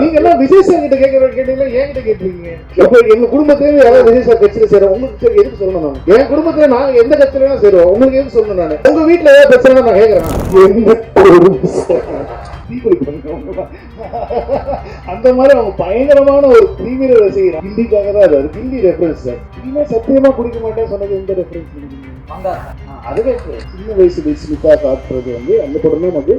நீங்க எல்லாம் விஜய் சார் கிட்ட கேட்கற கேட்டீங்களா என்கிட்ட கேட்டீங்க. இப்போ எங்க குடும்பத்திலேயே யாராவது விஜய் சார் கட்சியில சேரும் உங்களுக்கு எதுக்கு சொல்லணும்? நான் என் குடும்பத்துல நாங்க எந்த கட்சியில சேருவோம் உங்களுக்கு எதுக்கு சொல்லணும்? நான் உங்க வீட்டுல ஏதாவது பிரச்சனை நான் கேட்கறேன். அந்த மாதிரி அவங்க பயங்கரமான ஒரு தீவிர ரசிகர். ஹிந்திக்காக தான் அது ஹிந்தி ரெஃபரன்ஸ் சார். இனிமே சத்தியமா குடிக்க மாட்டேன் சொன்னது எந்த ரெஃபரன்ஸ்? அதுவே சின்ன வயசு ஸ்மிதா காட்டுறது வந்து அந்த படமே வந்து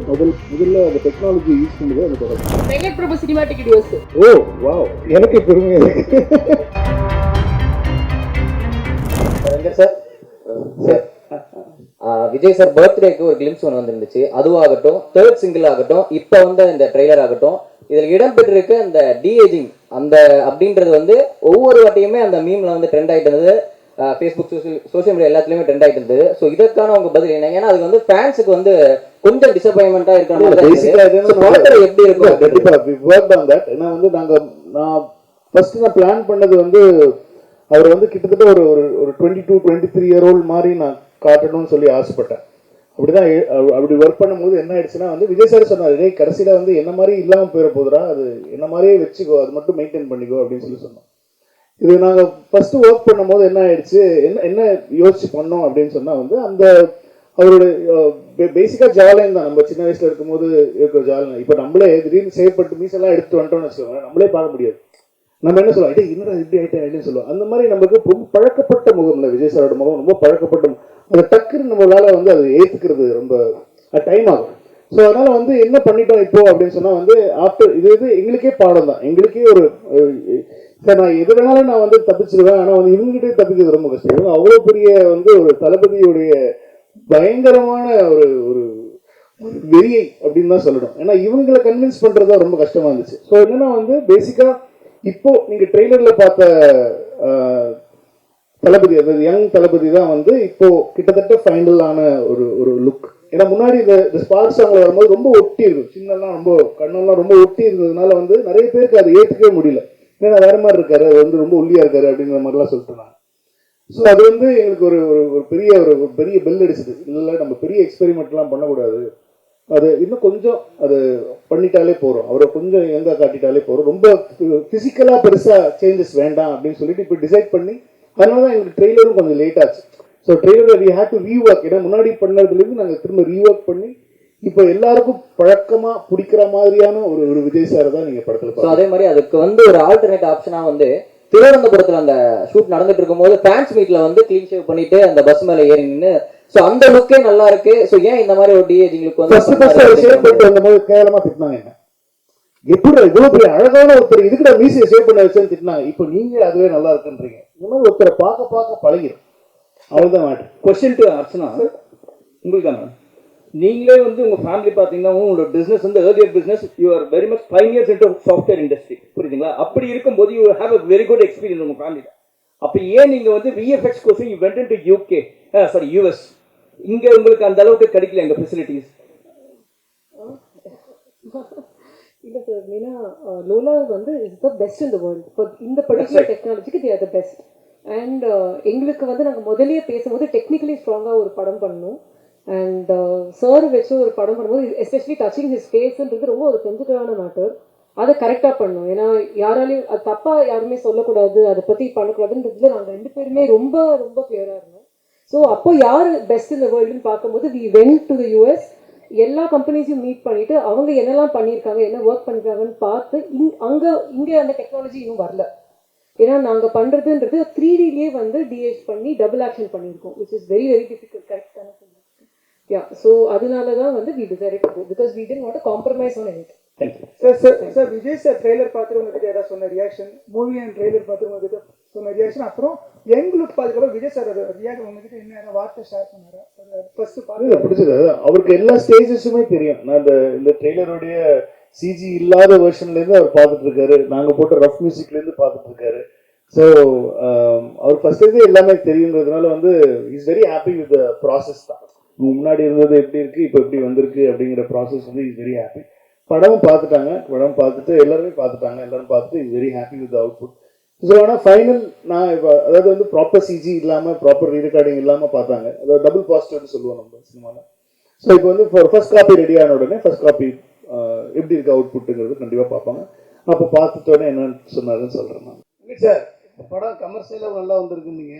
முதல்ல அந்த டெக்னாலஜி யூஸ் பண்ணது அந்த படம். Venkat Prabhu cinematic videos. ஓ வாவ், எனக்கு பெருமையா இருக்கு. சார் விஜய் சார் பர்த்டேக்கு ஒரு கிளிம்ஸ் ஒன்று வந்துருந்துச்சு. அதுவாகட்டும், தேர்ட் சிங்கிள் ஆகட்டும், இப்போ வந்து இந்த ட்ரெய்லர் ஆகட்டும், இதில் இடம்பெற்றிருக்க அந்த டிஏஜிங் அந்த அப்படின்றது வந்து ஒவ்வொரு வாட்டியுமே அந்த மீம்ல வந்து ட்ரெண்ட் ஆகிட்டு இருந்தது. ஃபேஸ்புக் சோஷியல் மீடியா எல்லாத்துலேயுமே ட்ரெண்ட் ஆகிட்டு இருந்தது. ஸோ இதற்கான உங்க பதில் என்ன? ஏன்னா அதுக்கு வந்து ஃபேன்ஸுக்கு வந்து கொஞ்சம் டிசப்பாயின்மெண்ட்டாக இருக்கணும். எப்படி இருக்கும்? ஏன்னா வந்து நான் ஃபர்ஸ்ட் பிளான் பண்ணது வந்து அவர் வந்து கிட்டத்தட்ட ஒரு 22-23 இயர் ஓல்டு மாதிரி நான் காட்டணும்னு சொல்லி ஆசைப்பட்டேன். அப்படிதான் அப்படி ஒர்க் பண்ணும்போது என்ன ஆயிடுச்சுன்னா வந்து விஜய் சார் சொன்னார், கடைசியில வந்து என்ன மாதிரி இல்லாமல் போயிட போதுரா, அது என்ன மாதிரியே வச்சுக்கோ, அது மட்டும் மெயின்டைன் பண்ணிக்கோ அப்படின்னு சொல்லி சொன்னோம். இது நாங்கள் ஃபர்ஸ்ட் ஒர்க் பண்ணும்போது என்ன ஆயிடுச்சு, என்ன யோசிச்சு பண்ணோம் அப்படின்னு சொன்னா வந்து அந்த அவரோட பேசிக்கா ஜாலியம் தான். நம்ம சின்ன வயசுல இருக்கும்போது இருக்கிற ஜாலியம் இப்போ நம்மளே திடீர்னு செய்யப்பட்டு மீசெல்லாம் எடுத்து வந்துட்டோம்னு வச்சுக்கோங்க, நம்மளே பார்க்க முடியாது. நம்ம என்ன சொல்லுவோம், இதே என்னடா இப்படி ஆயிட்டேன் அப்படின்னு சொல்லுவோம். அந்த மாதிரி நமக்கு ரொம்ப பழக்கப்பட்ட முகம் இல்லை விஜய் சாரோட முகம், ரொம்ப பழக்கப்பட்ட அந்த டக்குன்னு நம்மளால வந்து அதை ஏற்றுக்கிறது ரொம்ப டைம் ஆகும். ஸோ அதனால வந்து என்ன பண்ணிட்டோம் இப்போ அப்படின்னு சொன்னா வந்து ஆஃப்டர் இது எங்களுக்கே பாடம் தான். எங்களுக்கே ஒரு சார் நான் எது வேணாலும் நான் வந்து தப்பிச்சிருவேன், ஆனால் வந்து இவங்ககிட்டே தப்பிக்கிறது ரொம்ப கஷ்டம். இவங்க அவ்வளோ பெரிய வந்து ஒரு தளபதியுடைய பயங்கரமான ஒரு ஒரு வெறியை அப்படின்னு தான் சொல்லணும். ஏன்னா இவங்களை கன்வின்ஸ் பண்றது தான் ரொம்ப கஷ்டமா இருந்துச்சு. ஸோ என்னன்னா வந்து பேசிக்கா இப்போ நீங்க ட்ரெய்லர்ல பார்த்த தளபதி, அதாவது யங் தளபதி தான் வந்து இப்போ கிட்டத்தட்ட ஃபைனலான ஒரு லுக். ஏன்னா முன்னாடி இந்த ஸ்பார்க் சாங்ல வரும்போது ரொம்ப ஒட்டி இருக்கும், சின்னெல்லாம் ரொம்ப கண்ணெல்லாம் ரொம்ப ஒட்டி இருந்ததுனால வந்து நிறைய பேருக்கு அதை ஏற்றுக்கவே முடியல. ஏன்னா வேற மாதிரி இருக்காரு, அது வந்து ரொம்ப ஒல்லியா இருக்காரு அப்படிங்கிற மாதிரிலாம் சொல்லிட்டு நான். ஸோ அது வந்து எங்களுக்கு ஒரு பெரிய பெல் அடிச்சுது. இல்லை நம்ம பெரிய எக்ஸ்பெரிமெண்ட்லாம் பண்ணக்கூடாது, அது இன்னும் கொஞ்சம் அது பண்ணிட்டாலே போகிறோம், அவரை கொஞ்சம் எங்க காட்டிட்டாலே போகிறோம், ரொம்ப ஃபிசிக்கலாக பெருசாக சேஞ்சஸ் வேண்டாம் அப்படின்னு சொல்லிட்டு இப்போ டிசைட் பண்ணி, அதனால தான் எங்களுக்கு ட்ரெய்லரும் கொஞ்சம் லேட் ஆச்சு. So trailer we had to rework. ஏன்னா முன்னாடி பண்ணதுலேருந்து நாங்கள் திரும்ப ரீஒர்க் பண்ணி இப்போ எல்லாருக்கும் பழக்கமா பிடிக்கிற மாதிரியான ஒரு விஜய் சார் தான் நீங்க படத்துல. அதே மாதிரி அதுக்கு வந்து ஒரு ஆல்டர்னேட் ஆப்ஷனா வந்து திருவனந்தபுரத்துல அந்த ஷூட் நடந்துட்டு இருக்கும் போது ஃபேன்ஸ் மீட்ல வந்து க்ளீன் ஷேவ் பண்ணிட்டு அந்த பஸ் மேல ஏறி நின்று, சோ அந்த லுக்கே நல்லா இருக்கு. சோ ஏன் இந்த மாதிரி ஒரு டிஏஜிங் லுக் வந்து ஷேவ் பண்ணிட்டு வந்தபோது கேவலமா திட்டினாங்க. என்ன எப்படி இவ்வளவு பெரிய அழகான ஒருத்தர் இதுக்கு மீசியை ஷேவ் பண்ண வச்சேன்னு திட்டினாங்க. இப்போ நீங்க அதுவே நல்லா இருக்குன்றீங்க. இந்த மாதிரி ஒருத்தரை பார்க்க பழகிடும், அவ்வளவுதான் மேட்டர். கொஸ்டின் டு அர்ச்சனா, உங்களுக்கு நீங்களே வந்து உங்கள் ஃபேமிலி பார்த்தீங்கன்னா உங்களோட பிஸ்னஸ் வந்து earlier business, you are very much 5 years into software industry, புரியுதுங்களா? அப்படி இருக்கும்போது you have a very good experience உங்கள் ஃபேமிலியில். அப்போ ஏன் நீங்கள் வந்து VFX course you went into UK, sorry US, இங்கே உங்களுக்கு அந்த அளவுக்கு கிடைக்கல எங்கள் ஃபெசிலிட்டிஸ்? இல்லை சார், ஏன்னா லோலா வந்து is the best in the world for இந்த பர்டிகுலர் டெக்னாலஜிக்கு they are the best. And எங்களுக்கு வந்து நாங்கள் முதலே பேசும்போது டெக்னிக்கலி ஸ்ட்ராங்காக ஒரு படம் பண்ணணும். அண்ட் சார் வச்சு ஒரு படம் பண்ணும்போது எஸ்பெஷலி டச்சிங் ஹிஸ் ஃபேஸ்ன்றது ரொம்ப ஒரு சென்சிட்டிவான மேட்டர். அதை கரெக்டாக பண்ணணும். ஏன்னா யாராலையும் அது தப்பாக யாருமே சொல்லக்கூடாது, அதை பற்றி பண்ணக்கூடாதுன்றதுல நாங்கள் 2 பேருமே ரொம்ப ரொம்ப கிளியராக இருந்தோம். ஸோ அப்போ யார் பெஸ்ட் இந்த வேர்ல்டுன்னு பார்க்கும்போது we went to the US. எல்லா கம்பெனிஸையும் மீட் பண்ணிவிட்டு அவங்க என்னெல்லாம் பண்ணியிருக்காங்க, என்ன ஒர்க் பண்ணியிருக்காங்கன்னு பார்த்து இங்கே அந்த டெக்னாலஜி இன்னும் வரல. ஏன்னா நாங்கள் பண்ணுறதுன்றது 3Dலேயே வந்து டிஹெச் பண்ணி டபுள் ஆக்ஷன் பண்ணியிருக்கோம், which is very very difficult. கரெக்டான so அதனால தான் வந்து we decided to go because we didn't want to compromise on anything. Thank you. Sir Vijay sir trailer பார்த்து உங்ககிட்ட ஏதாவது சொன்ன ரியாக்ஷன், மூவி அண்ட் ட்ரெய்லர் பார்த்து உங்ககிட்ட சொன்ன ரியாக்ஷன், அப்புறம் எங்களுக்கு பார்த்துக்கப்புறம் விஜய் சார் ரியாக்ஷன் உங்ககிட்ட என்ன வார்த்தை ஷேர் பண்ணாரா? ஃபர்ஸ்ட் பார்த்து பிடிச்சது அவருக்கு எல்லா ஸ்டேஜஸுமே தெரியும். நான் இந்த ட்ரெய்லருடைய சிஜி இல்லாத வெர்ஷன்லேருந்து அவர் பார்த்துட்டு இருக்காரு, நாங்கள் போட்ட ரஃப் மியூசிக்லேருந்து பார்த்துட்டு இருக்காரு. ஸோ அவர் ஃபர்ஸ்ட் எல்லாமே தெரியுன்றதுனால வந்து is very happy with the process தான். முன்னாடி இருந்தது எப்படி இருக்கு, இப்போ எப்படி வந்திருக்கு அப்படிங்கிற ப்ராசஸ் வந்து இஸ் வெரி ஹாப்பி. படமும் பார்த்துட்டாங்க, படம் பார்த்துட்டு எல்லாரும் பார்த்துட்டு is very happy with output. So ஆனால் ஃபைனல் நான் இப்போ அதாவது வந்து ப்ராப்பர் சிஜி இல்லாமல் ப்ராப்பர் ரீரெக்கார்டிங் இல்லாமல் பார்த்தாங்க. அதாவது டபுள் பாசிட்டிவ்னு சொல்லுவோம் நம்ம சினிமாவில். ஸோ இப்போ வந்து ஃபர்ஸ்ட் காப்பி ரெடி ஆன உடனே ஃபர்ஸ்ட் காப்பி எப்படி இருக்கு அவுட்புட்டுங்கிறது கண்டிப்பாக பார்ப்பாங்க. அப்போ பார்த்துட்டோன்னே என்னன்னு சொன்னாருன்னு சொல்கிறேன் நான். இல்லை சார், படம் கமர்ஷியலாகவும் நல்லா வந்திருக்குன்னீங்க,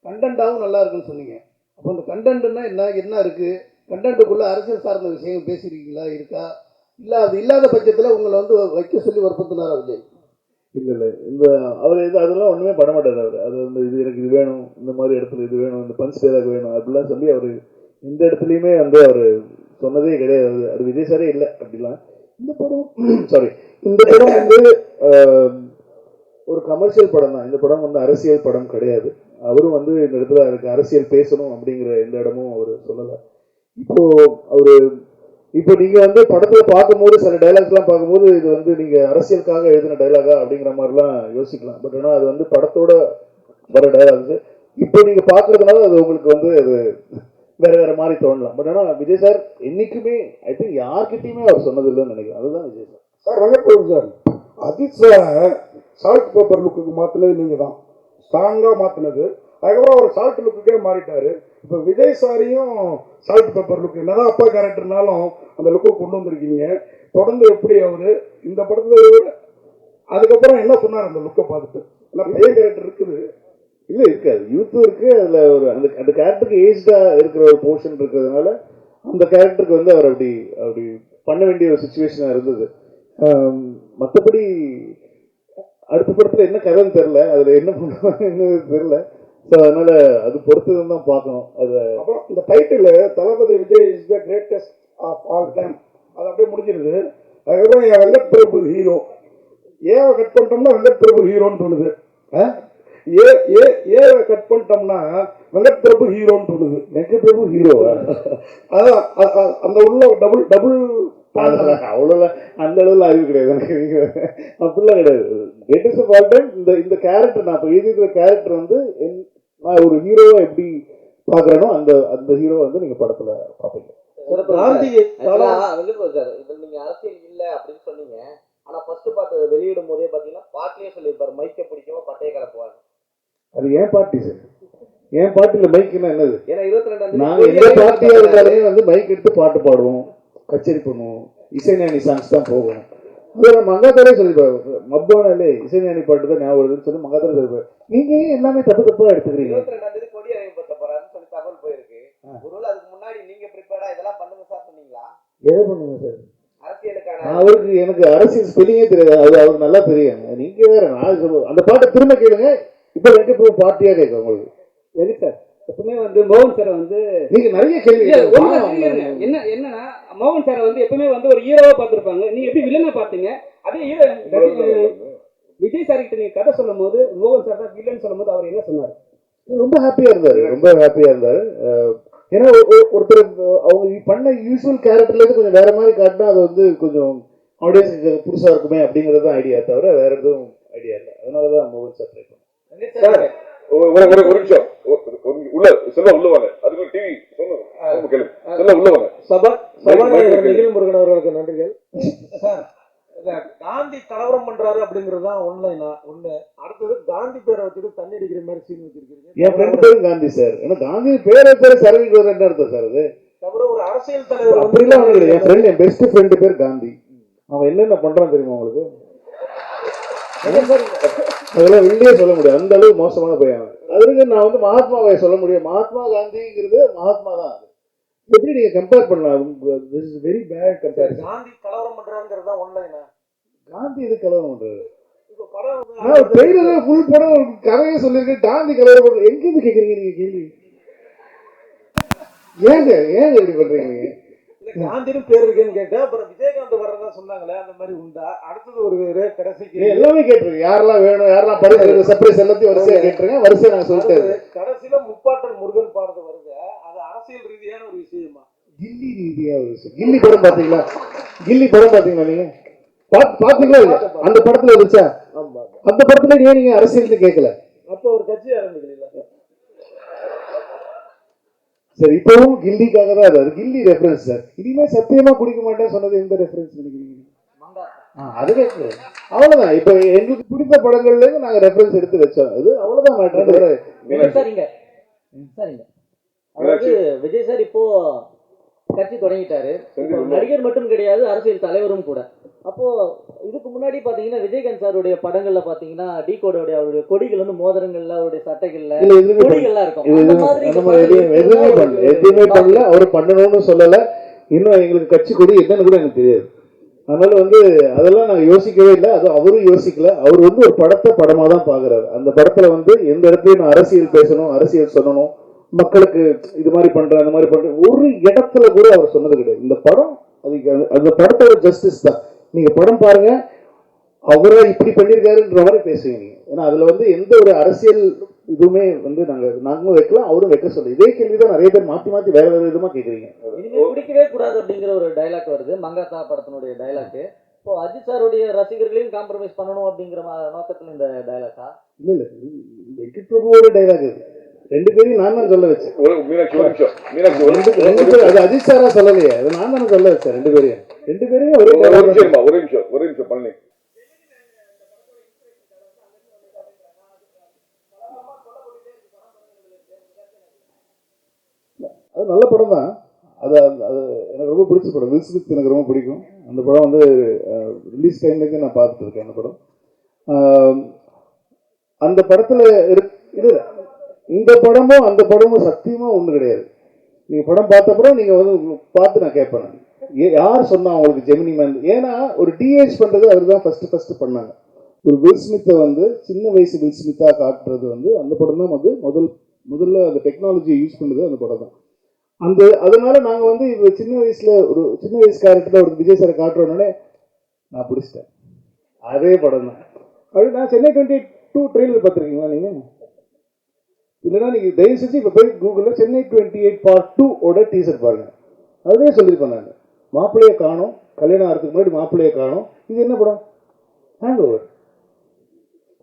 கண்டென்ட்டாகவும் நல்லா இருக்குன்னு சொன்னீங்க. அப்போ அந்த கண்டென்ட்னா என்ன இருக்குது? கண்டென்ட்டுக்குள்ளே அரசியல் சார்ந்த விஷயங்கள் பேசியிருக்கீங்களா, இருக்கா? இல்லை அது இல்லாத பட்சத்தில் உங்களை வந்து வைக்க சொல்லி வற்புறுத்தினாரா விஜய்? இல்லை இந்த அவர் இது அதெல்லாம் ஒன்றுமே பண்ண மாட்டார் அவர். அது வந்து இது எனக்கு இது வேணும், இந்த மாதிரி இடத்துல இது வேணும், இந்த பஞ்ச் டைலாக் வேணும் அப்படிலாம் சொல்லி அவர் எந்த இடத்துலையுமே வந்து அவர் சொன்னதே கிடையாது. அது விஜய் சாரே இல்லை அப்படிலாம். இந்த படம் சாரி இந்த படம் வந்து ஒரு கமர்ஷியல் படம் தான். இந்த படம் வந்து அரசியல் படம் கிடையாது. அவரும் வந்து இந்த இடத்துல எனக்கு அரசியல் பேசணும் அப்படிங்கிற எந்த இடமும் அவர் சொல்லலை. இப்போ நீங்கள் வந்து படத்தில் பார்க்கும்போது சில டைலாக்ஸ்லாம் பார்க்கும்போது இது வந்து நீங்கள் அரசியலுக்காக எழுதின டைலாகா அப்படிங்கிற மாதிரிலாம் யோசிக்கலாம். பட் ஆனால் அது வந்து படத்தோட வர டைலாக்ஸு. இப்போ நீங்கள் பார்க்குறதுனால அது உங்களுக்கு வந்து அது வேறு மாதிரி தோணலாம். பட் ஆனால் விஜய் சார் என்றைக்குமே ஐ திங்க் யார்கிட்டையுமே அவர் சொன்னதில்லைன்னு நினைக்கிறேன். அதுதான் Vijay sir. Sir Venkat Prabhu sir, Ajith சாரை சால்ட் பேப்பர் லுக்குக்கு மாற்றினது நீங்கள் தான், ஸ்ட்ராங்காக மாற்றினது. அதுக்கப்புறம் அவர் சால்ட் லுக்குக்கே மாறிட்டார். இப்போ விஜய் சாரையும் சால்ட் பேப்பர் லுக் என்னதான் அப்பா கேரக்டர்னாலும் அந்த லுக்கு கொண்டு வந்திருக்கீங்க. தொடர்ந்து எப்படி அவர் இந்த படத்தில் அதுக்கப்புறம் என்ன சொன்னார் அந்த லுக்கை பார்த்துட்டு? ஏன்னா பையன் கேரக்டர் இருக்குது, இல்லை இருக்காது, யூத்தும் இருக்குது. அதில் ஒரு அந்த கேரக்டருக்கு ஏஜ்டாக இருக்கிற ஒரு போர்ஷன் இருக்கிறதுனால அந்த கேரக்டருக்கு வந்து அவர் அப்படி பண்ண வேண்டிய ஒரு சுச்சுவேஷனாக இருந்தது. மற்றபடி அடுத்த படத்தில் என்ன கதைன்னு தெரில, அதில் என்ன பண்ணுவாங்கன்னு தெரில. ஸோ அதனால் அது பொறுத்து தான் பார்க்கணும். அது அப்புறம் இந்த title Thalapathy Vijay is the greatest of all time, அது அப்படியே முடிஞ்சிருது. அதுக்கப்புறம் என் வெங்கட் பிரபு ஹீரோ, ஏவை கட் பண்ணிட்டோம்னா வெங்கட் பிரபு ஹீரோன்னு தோணுது. ஏவை கட் பண்ணிட்டோம்னா வெங்கட் பிரபு ஹீரோன்னு தோணுது. வெங்கட் பிரபு ஹீரோ அதான் அந்த உள்ள டபுள் அவ்வளோ அந்த அளவுல அறிவு கிடையாது எனக்கு. நீங்கள் அப்படிலாம் கிடையாது. கிரேட்டஸ்ட் ஆஃப் ஆல் டைம் இந்த கேரக்டர் நான் இப்போ எழுதியிருக்கிற கேரக்டர் வந்து நான் ஒரு ஹீரோவை எப்படி பார்க்குறேனோ அந்த ஹீரோவை வந்து நீங்கள் படத்தில் பார்ப்பீங்க. சார் இதில் நீங்கள் அரசியல் இல்லை அப்படின்னு சொன்னீங்க. ஆனால் ஃபர்ஸ்ட் பாட்டு வெளியிடும் போதே பார்த்தீங்கன்னா பாட்டிலே சொல்லியிருப்பாரு, மைக்கை பிடிக்காம பட்டையை கலப்புவாங்க. அது ஏன் பார்ட்டி சார்? ஏன் பார்ட்டியில் மைக்குன்னா என்னது? ஏன்னா 22 நாங்கள் எந்த பார்ட்டியாக இருந்தாலே வந்து மைக் எடுத்து பாட்டு பாடுவோம், கச்சேரி பண்ணுவோம், இசைஞானி சாங்ஸ் தான் போகணும். அது நம்ம மங்காத்தாலே சொல்லிப்பாரு, மப்பானாலே இசைஞானி பாட்டு தான் ஞாபகம் வருதுன்னு சொல்லி மங்காத்தாலே சொல்லிப்பாரு. நீங்கள் எல்லாமே தப்பாக எடுத்துக்கிறீங்க. 22 கொடி அறிவிப்பட்ட போறாருன்னு சொல்லி தகவல் போயிருக்கு. ஒருவேளை அதுக்கு முன்னாடி நீங்க ப்ரிப்பேர்டா இதெல்லாம் பண்ணுங்க சார் சொன்னீங்களா? எதை பண்ணுங்க சார்? அரசியலுக்கான அவருக்கு எனக்கு அரசியல் ஸ்பெல்லிங்கே தெரியாது, அது அவருக்கு நல்லா தெரியும். நீங்க வேற நான் சொல்லுவோம் அந்த பாட்டை திரும்ப கேளுங்க. இப்போ வெங்கட் பார்ட்டியா கேட்க உங்களுக்கு எது சார் எப்பவுமே வந்து மோகன் சாரை வந்து நீங்க நிறைய கேள்வி என்னன்னா மோகன் சாரை வந்து எப்பவுமே வந்து ஒரு ஹீரோவா பார்த்துருப்பாங்க. நீங்க எப்படி வில்லனா பார்த்தீங்க? அதே ஹீரோ விஜய் சார் கிட்ட நீங்க கதை சொல்லும் போது மோகன் சார் தான் வில்லன் சொல்லும் போது அவர் என்ன சொன்னார்? ரொம்ப ஹாப்பியா இருந்தாரு. ஏன்னா ஒருத்தர் அவங்க பண்ண யூஸ்வல் கேரக்டர்ல இருந்து கொஞ்சம் வேற மாதிரி காட்டினா அது வந்து கொஞ்சம் ஆடியன்ஸுக்கு புதுசா இருக்குமே அப்படிங்கிறது தான் ஐடியா, தவிர வேற எதுவும் ஐடியா இல்லை. அதனாலதான் மோகன் சார் ட்ரை பண்ணேன். ஒரு நிமிஷம் உள்ள சொல்ல உள்ள வாங்க. அதுக்கு டிவி சொல்லுங்க கேளுங்க. சொல்ல உள்ள வாங்க. சபாநாயகர் நிகில் முருகன் அவர்களுக்கு நன்றிகள். சார் காந்தி கலவரம் பண்றாரு அப்படிங்கிறது தான் ஒண்ணு. அடுத்தது காந்தி பேரை வச்சுட்டு தண்ணி அடிக்கிற மாதிரி சீன் வச்சிருக்கீங்க. என் ஃப்ரெண்ட் பேரும் காந்தி சார். ஏன்னா காந்தி பேரை சர்வீஸ் என்ன அர்த்தம் சார்? அது அப்புறம் ஒரு அரசியல் தலைவர் அப்படிலாம் ஒண்ணு. என் பெஸ்ட் ஃப்ரெண்டு பேர் காந்தி. அவன் என்னென்ன பண்றான் தெரியுமா உங்களுக்கு? அதெல்லாம் வெளியே சொல்ல முடியாது, அந்த அளவுக்கு மோசமான பையன். அதுக்கு நான் வந்து மகாத்மாவை சொல்ல முடியும். மகாத்மா காந்திங்கிறது மகாத்மா தான். அது எப்படி நீங்க கம்பேர் பண்ணலாம்? This is very bad comparison. Gandhi கலவரம் பண்றாருங்கிறது தான் ஒன்லைனா. காந்தி இது கலவரம் பண்றாரு? இப்போ படம் நான் ட்ரெயிலரே ஃபுல் படம் ஒரு கதையை சொல்லியிருக்கேன். காந்தி கலவரம் பண்ற எங்க இருந்து கேக்குறீங்க நீங்க கேள்வி? ஏங்க இப்படி பண்றீங்க? காந்தின்னு பேர் இருக்குன்னு கேட்டேன். அப்புறம் விஜயகாந்த் வர்றதா சொன்னாங்களே, அந்த மாதிரி உண்டா? அடுத்தது ஒரு கடைசிக்கு எல்லாமே கேட்டுருங்க. யாரெல்லாம் வேணும், யாரெல்லாம் பரிசு சர்ப்ரைஸ் எல்லாத்தையும் வரிசையா கேட்டுருங்க. வரிசையா நாங்க சொல்லிட்டு கடைசியில முப்பாட்டன் முருகன் பாடுறது வருது. அது அரசியல் ரீதியான ஒரு விஷயமா? கில்லி ரீதியா ஒரு விஷயம். கில்லி படம் பாத்தீங்களா நீங்க? பாத்தீங்களா? அந்த படத்துல இருந்துச்சா? அந்த படத்துல ஏன் நீங்க அரசியல் கேட்கல? அப்போ ஒரு கட்சி ஆரம்பிக்கல. சரி, இப்பவும் கில்லிக்காக தான் அது கில்லி ரெஃபரன்ஸ் சார். இனிமே சத்தியமா குடிக்க மாட்டேன்னு சொன்னது எந்த ரெஃபரன்ஸ் நினைக்கிறீங்க? அது கேட்குறேன். அவ்வளவுதான். இப்போ எங்களுக்கு பிடித்த படங்கள்ல இருந்து நாங்க ரெஃபரன்ஸ் எடுத்து வச்சோம். அது அவ்வளவுதான் மேட்டர். சரிங்க. அதாவது விஜய் சார் இப்போ கட்சி தொடங்கிட்டாரு. நடிகர் மட்டும் கிடையாது, அரசியல் தலைவரும் கூட. அப்போ இதுக்கு முன்னாடி பாத்தீங்கன்னா விஜயகாந்த் சாருடைய படங்கள்ல பாத்தீங்கன்னா டி கோடோடைய அவருடைய கொடிகள் வந்து மோதிரங்கள்ல அவருடைய சட்டைகள்ல இல்ல எதுவுமே கொடிகள்லாம் இருக்கும் இது அந்த எதுவும் மாதிரி அந்த மாதிரி எதுவுமே பண்ணல, எதுவுமே பண்ணல. அவர் பண்ணணும்னு சொல்லல. இன்னும் எங்களுக்கு கட்சி கொடி என்னன்னு கூட எனக்கு தெரியாது. அதனால வந்து அதெல்லாம் நாங்கள் யோசிக்கவே இல்லை. அது அவரும் யோசிக்கல. அவர் வந்து ஒரு படத்தை படமா தான் பாக்குறாரு. அந்த படத்துல வந்து எந்த இடத்துலயும் நான் அரசியல் பேசணும், அரசியல் சொல்லணும், மக்களுக்கு இது மாதிரி பண்றேன் அந்த மாதிரி பண்றேன் ஒரு இடத்துல கூட அவர் சொன்னது கிடையாது. இந்த படம் அதுக்கு அந்த படத்தோட ஜஸ்டிஸ் தான். நீங்க படம் பாருங்க, அவரை இப்படி பண்ணியிருக்காருன்ற மாதிரி பேசுவீங்க நீங்க. ஏன்னா அதுல வந்து எந்த ஒரு அரசியல் இதுவுமே வந்து நாங்களும் வைக்கலாம், அவரும் வைக்க சொல்ல. இதே கேள்விதான் நிறைய பேர் மாத்தி மாத்தி வேற வேற விதமா கேக்குறீங்க. இனிமே குடிக்கவே கூடாது அப்படிங்கிற ஒரு டைலாக் வருது மங்காத்தா படத்தினுடைய டைலாக். இப்போ அஜித் சாருடைய ரசிகர்களையும் காம்ப்ரமைஸ் பண்ணணும் அப்படிங்கிற நோக்கத்துல இந்த டைலாக்கா? இல்ல இல்ல, வெங்கட் பிரபுவோட டைலாக் இது. ரெண்டு பேரையும் நான் தான் சொல்ல வச்சேன். அது அஜித் சாரா சொல்லலையே, அது நான் தானே சொல்ல வச்சேன். ரெண்டு பேரையும் ஒரே நிமிஷம் பண்ணி அது நல்ல படம் தான். அது அது எனக்கு ரொம்ப பிடிச்ச படம். வில் ஸ்மித் எனக்கு ரொம்ப பிடிக்கும். அந்த படம் வந்து ரிலீஸ் டைம்லேருந்து நான் பார்த்துட்டு இருக்கேன். அந்த படம் அந்த படத்தில் இது இந்த படமும் அந்த படமும் சத்தியமாக ஒன்றும் கிடையாது. நீங்கள் படம் பார்த்தப்பறம் நீங்கள் வந்து பார்த்து நான் கேட்பேன், யார் சொன்னா உங்களுக்கு ஜெமினி மேன்? ஏன்னா ஒரு டிஏஜ் பண்ணுறது அவர் தான் ஃபஸ்ட்டு பண்ணாங்க. ஒரு வில் ஸ்மித்தை வந்து சின்ன வயசு வில் ஸ்மித்தாக காட்டுறது வந்து அந்த படம் தான் வந்து முதல்ல அந்த டெக்னாலஜியை யூஸ் பண்ணுறது அந்த படம் தான். அதனால நாங்கள் வந்து இப்போ சின்ன வயசு கேரக்டரில் ஒரு விஜய் சாரை காட்டுறோன்னே நான் பிடிச்சிட்டேன். அதே படம் தான். அப்படி நான் சென்னை 22 ட்ரெயிலர் பார்த்துருக்கீங்களா நீங்கள்? இல்லைன்னா நீங்கள் தயவு செஞ்சு இப்போ போய் கூகுளில் சென்னை 28 Part 2 ஓட டீசர் பாருங்க. அதே சொல்லியிருப்பேன் நான். மாப்பிள்ளையை காணும், கல்யாணம் ஆகிறதுக்கு முன்னாடி மாப்பிள்ளையை காணும். இது என்ன படம்? Hang over.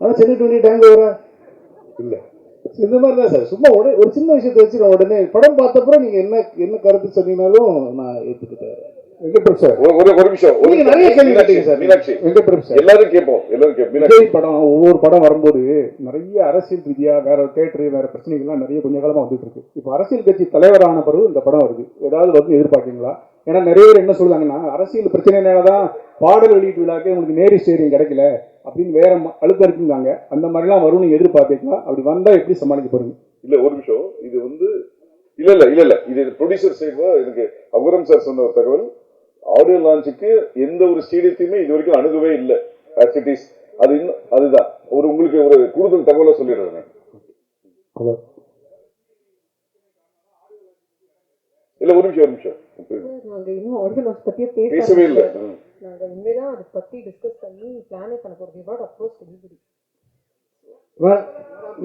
ஆனால் சென்னை 28 ஹேங் ஓவரா? இல்லை. இந்த மாதிரி தான் சார். சும்மா ஒரு சின்ன விஷயத்தை வச்சு நான் உடனே படம் பார்த்தப்பறம் நீங்கள் என்ன கருத்து சொன்னீங்கனாலும் நான் ஏற்றுக்கிட்டேன். வெங்கட் சார் ஒரு நிமிஷம் நிறைய கேள்வி கேட்டீங்க சார். மீனாட்சி வெங்கட் சார், எல்லாரும் கேட்போம். விஜய் படம் ஒவ்வொரு படம் வரும்போது நிறைய அரசியல் ரீதியா வேற தேட்டரு வேற பிரச்சனைகள்லாம் நிறைய கொஞ்ச காலமா வந்துட்டு இருக்கு. இப்போ அரசியல் கட்சி தலைவரான பிறகு இந்த படம் வருது, ஏதாவது வந்து எதிர்பார்க்கீங்களா? ஏன்னா நிறைய பேர் என்ன சொல்லுவாங்கன்னா அரசியல் பிரச்சனைனாலதான் பாடல் வெளியீட்டு விழாக்கே உங்களுக்கு நேரி ஸ்டேடியம் கிடைக்கல அப்படின்னு வேற அழுத்தம் இருக்குங்க. அந்த மாதிரிலாம் வரும், நீங்க எதிர்பார்ப்பீங்களா? அப்படி வந்தா எப்படி சமாளிக்க போறீங்க? இல்ல ஒரு நிமிஷம், இது வந்து இல்ல இது ப்ரொடியூசர் சைடு எனக்கு அகுரம் சார் சொன்ன ஒரு தகவல். ஆடியோ லான்ச்சுக்கு எந்த ஒரு ஸ்டேடியத்தையுமே இது வரைக்கும் அணுகவே இல்லை. அதுதான் உங்களுக்கு ஒரு கூடுதல் தகவலை சொல்லிடுறேன். இல்ல ஒரு நிமிஷம் நாங்க இன்னும் ஆடியோ லான்ச் பத்தியே பேசவே இல்லை. நாங்க இனிமேதான் அதை பத்தி டிஸ்கஸ் பண்ணி பிளானே பண்ண போறோம். We what approach anybody.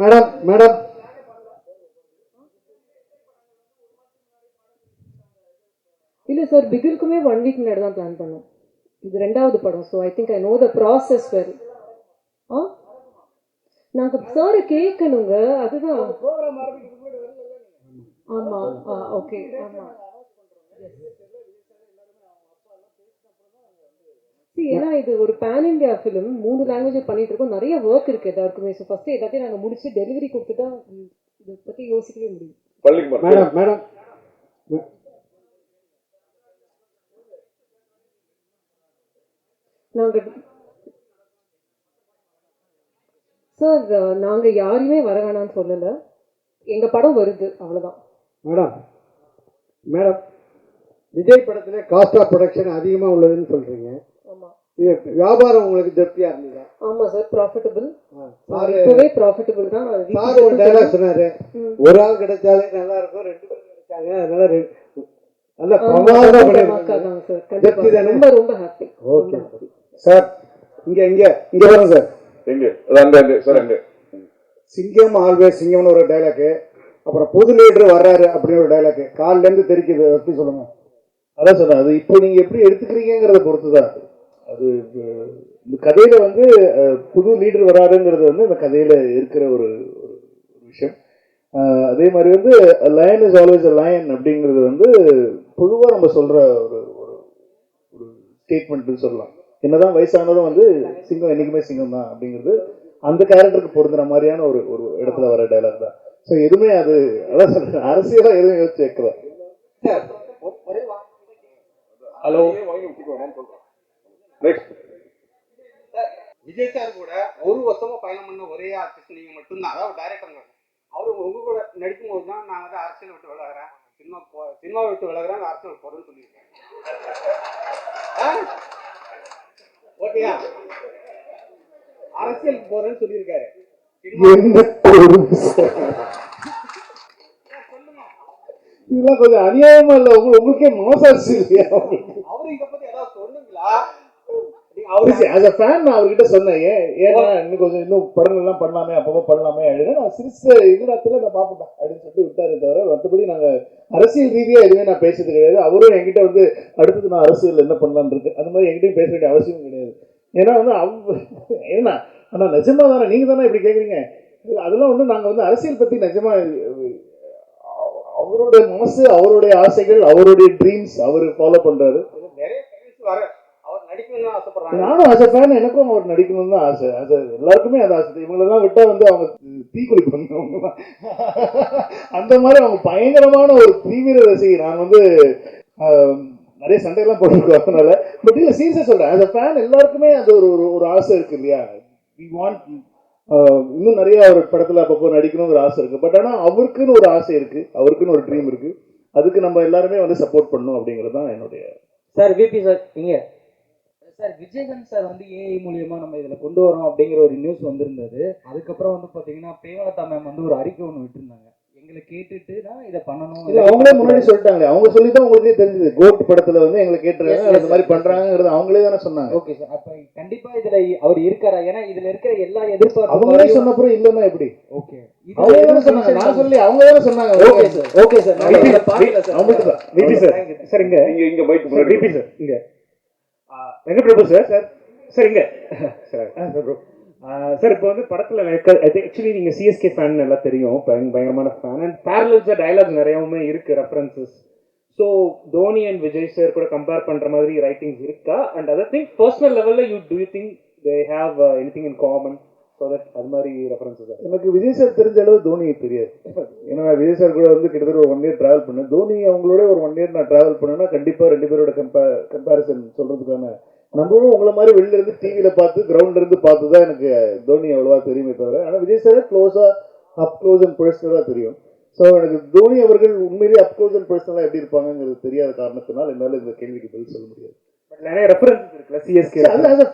Madam இல்லை சார், பிகிலுக்குமே 1 வீக் முன்னாடி தான் பிளான் பண்ணோம். இது 2வது படம். So I think I know the process well. நாங்கள் சாரை கேட்கணுங்க, அதுதான். ஆமாம், ஓகே, ஆமாம். ஏன்னா இது ஒரு பேன் இண்டியா ஃபிலிம், 3 லாங்குவேஜ் பண்ணிட்டு இருக்கோம். நிறைய ஒர்க் இருக்கு எல்லாருக்குமே. ஸோ ஃபர்ஸ்ட் எல்லாத்தையும் நாங்கள் முடிச்சு டெலிவரி கொடுத்துட்டா இதை பற்றி யோசிக்கவே முடியும். மேடம் சார் நாங்கள் யாரையுமே வர வேணாம்னு சொல்லலை. எங்கள் படம் வருது, அவ்வளோதான். மேடம் விஜய் படத்துல காஸ்ட் ஆஃப் ப்ரொடக்ஷன் அதிகமாக உள்ளதுன்னு சொல்றீங்க. ஆமாம். இது வியாபாரம் உங்களுக்கு திருப்தியா இருந்ததா? ஆமாம் சார், ப்ராஃபிட்டபிள். இப்போவே ப்ராஃபிட்டபிள் தான். சார் ஒரு டைலாக் சொன்னாரு, ஒரு ஆள் கிடைச்சாலே நல்லா இருக்கும், 2 பேர் கிடைச்சாங்க அதனால நல்ல பிரமாதமா பண்ணிருக்காங்க சார். ரொம்ப ரொம்ப ஹாப்பி. Okay sir. இங்க வரும் சார். எங்க சிங்கம் ஆல்வேஸ் சிங்கம்னு ஒரு டைலாக்கு, அப்புறம் புது லீடர் வர்றாரு அப்படின்னு ஒரு டைலாக்கு காலில இருந்து தெரிக்குது. எப்படி சொல்லுங்க? அதான் சொன்னேன், அது இப்போ நீங்க எப்படி எடுத்துக்கிறீங்கிறத பொறுத்து தான். அது இந்த கதையில வந்து புது லீடர் வராதுங்கிறது வந்து இந்த கதையில இருக்கிற ஒரு விஷயம். அதே மாதிரி வந்து line is always a lion அப்படிங்கிறது வந்து பொதுவாக நம்ம சொல்ற ஒரு ஒரு ஸ்டேட்மெண்ட்னு சொல்லலாம். என்னதான் வயசானதும் வந்து சிங்கம் என்னைக்குமே சிங்கம் தான் அப்படிங்கிறது அந்த கேரக்டருக்கு பொருந்துற மாதிரியான ஒரு ஒரு இடத்துல வர டைலாக் தான். ஸோ எதுவுமே அது அதான் சொல்றேன், அரசியலாக எதுவும் யோசிச்சு வைக்கல. Hello next. விஜய் சார் கூட ஒரு வருஷமா பயணம் பண்ண ஒரே ஆர்டிஸ்ட் நீங்க மட்டும்தான், அதாவது டைரக்டர். அவரு உங்க கூட நடிக்கும் போது தான் நான் வந்து அரசியல் விட்டு விலகிறேன், சினிமா விட்டு விலகிறேன், அரசியல் போறேன்னு சொல்லியிருக்கேன். ஓகேயா? அரசியலுக்கு போறேன்னு சொல்லியிருக்காரு. இதெல்லாம் கொஞ்சம் அநியாயமா இல்ல? உங்களுக்கே மனசாட்சி இல்லையா? அவரு இதை பத்தி ஏதாவது சொன்னீங்களா? as a fan நான் அவர்கிட்ட சொன்னேன், ஏன்னா இன்னும் கொஞ்சம் இன்னும் படங்கள்லாம் பண்ணலாமே, அப்பப்போ பண்ணலாமே அப்படின்னு. நான் சிரிச்ச இதுல நான் பார்ப்பேன் அப்படின்னு சொல்லிட்டு விட்டாரு தவிர, மற்றபடி நாங்கள் அரசியல் ரீதியாக எதுவுமே நான் பேசுறது கிடையாது. அவரும் என்கிட்ட வந்து அடுத்தது நான் அரசியல் என்ன பண்ணலான்னு இருக்கு அந்த மாதிரி என்கிட்டயும் பேச வேண்டிய அவசியம் கிடையாது. ஏன்னா வந்து ஏன்னா ஆனால் நிஜமா தானே நீங்கள் தானே இப்படி கேட்குறீங்க. அதெல்லாம் வந்து நாங்கள் வந்து அரசியல் பற்றி நிஜமா அவருடைய மனசு, அவருடைய ஆசைகள், அவருடைய ட்ரீம்ஸ் அவர் ஃபாலோ பண்றாரு. நிறைய வர அவர் நடிக்கணும்னு ஆசைப்படுறாங்க. நானும் ஆசை ஃபேன், எனக்கும் அவர் நடிக்கணும்னு தான் ஆசை. அது எல்லாருக்குமே அது ஆசை. இவங்களெல்லாம் விட்டா வந்து அவங்க தீக்குளிப்பாங்க. அந்த மாதிரி அவங்க பயங்கரமான ஒரு தீவிர ரசிகை. நான் வந்து நிறைய சண்டையெல்லாம் போட்டுருக்கோம் அதனால. பட் இல்லை, சீரியஸாக சொல்கிறேன், ஆஸ் அ ஃபேன் எல்லாருக்குமே அது ஒரு ஆசை இருக்கு இல்லையா? வி வாண்ட் இன்னும் நிறைய ஒரு படத்தில் அப்பப்போ நடிக்கணுங்கிற ஆசை இருக்குது. பட் ஆனால் அவருக்குன்னு ஒரு ஆசை இருக்குது, அவருக்குன்னு ஒரு ட்ரீம் இருக்குது. அதுக்கு நம்ம எல்லாருமே வந்து சப்போர்ட் பண்ணணும் அப்படிங்கிறது தான் என்னுடைய. சார் விபி சார் இங்கே சார் விஜயகாந்த் சார் வந்து ஏஐ மூலியமா நம்ம இதில் கொண்டு வரோம் அப்படிங்கிற ஒரு நியூஸ் வந்திருந்தது. அதுக்கப்புறம் வந்து பார்த்தீங்கன்னா பிரேமலதா மேம் வந்து ஒரு அறிக்கை ஒன்று விட்டுருந்தாங்க, எங்களை கேட்டுட்டு தான் இதை பண்ணணும். இல்லை, அவங்களே முன்னாடி சொல்லிட்டாங்களே, அவங்க சொல்லி தான் உங்களுக்கே தெரிஞ்சது. கோட் படத்தில் வந்து எங்களை கேட்டுருக்காங்க, அந்த மாதிரி பண்ணுறாங்கிறது அவங்களே தானே சொன்னாங்க. ஓகே சார், அப்போ கண்டிப்பாக இதில் அவர் இருக்காரா? ஏன்னா இதில் இருக்கிற எல்லா எதிர்பார்ப்பும் அவங்களே சொன்னப்புறம் இல்லைன்னா எப்படி? ஓகே, அவங்க தானே சொன்னாங்க, நான் சொல்லி அவங்க தானே சொன்னாங்க. ஓகே சார், ஓகே சார், அவங்களுக்கு தான். விபி சார், சார் இங்க இங்க பைக் முன்னாடி விபி சார், இங்க வெங்கட்பிரபு சார், சார் சார் இங்க சார் சார் இப்போ வந்து படத்தில் ஆக்சுவலி நீங்கள் சிஎஸ்கே ஃபேன் எல்லாம் தெரியும், பயங்கரமான ஃபேன். அண்ட் பேரலல்ஸாக டயலாக் நிறையாவுமே இருக்குது, references. So Dhoni and Vijay sir கூட கம்பேர் பண்ணுற மாதிரி ரைட்டிங்ஸ் இருக்கா? அண்ட் அதர் திங் பர்சனல் லெவலில் to you think they have anything in common? So that அது மாதிரி ரெஃபரன்சஸ். எனக்கு விஜய் சார் தெரிஞ்ச அளவு தோனி தெரியாது. ஏன்னா நான் விஜய் சார் கூட வந்து கிட்டத்தட்ட ஒரு 1 year ட்ராவல் பண்ணேன். தோனி அவங்களோட ஒரு 1 year நான் ட்ராவல் பண்ணேன்னா கண்டிப்பாக 2 பேரோட கம்பேரிசன் சொல்கிறதுக்கான, நம்மளும் உங்களை மாதிரி வெளில இருந்து டிவியில் பார்த்து கிரவுண்ட்ல இருந்து பார்த்து தான் எனக்கு தோனி அவ்வளோவா தெரியுமே தவிர, ஆனால் Vijay sir up close and பர்சனலாக தெரியும். ஸோ எனக்கு தோனி அவர்கள் உண்மையிலேயே அப் க்ளோஸ் அண்ட் பர்சனலாக எப்படி இருப்பாங்கிறது தெரியாத காரணத்தினால் என்னால் இந்த கேள்விக்கு பதில் சொல்ல முடியாது. நிறைய ரெஃபரன்ஸ் இருக்குல்ல சிஎஸ்கே. அது ஆஸ் அ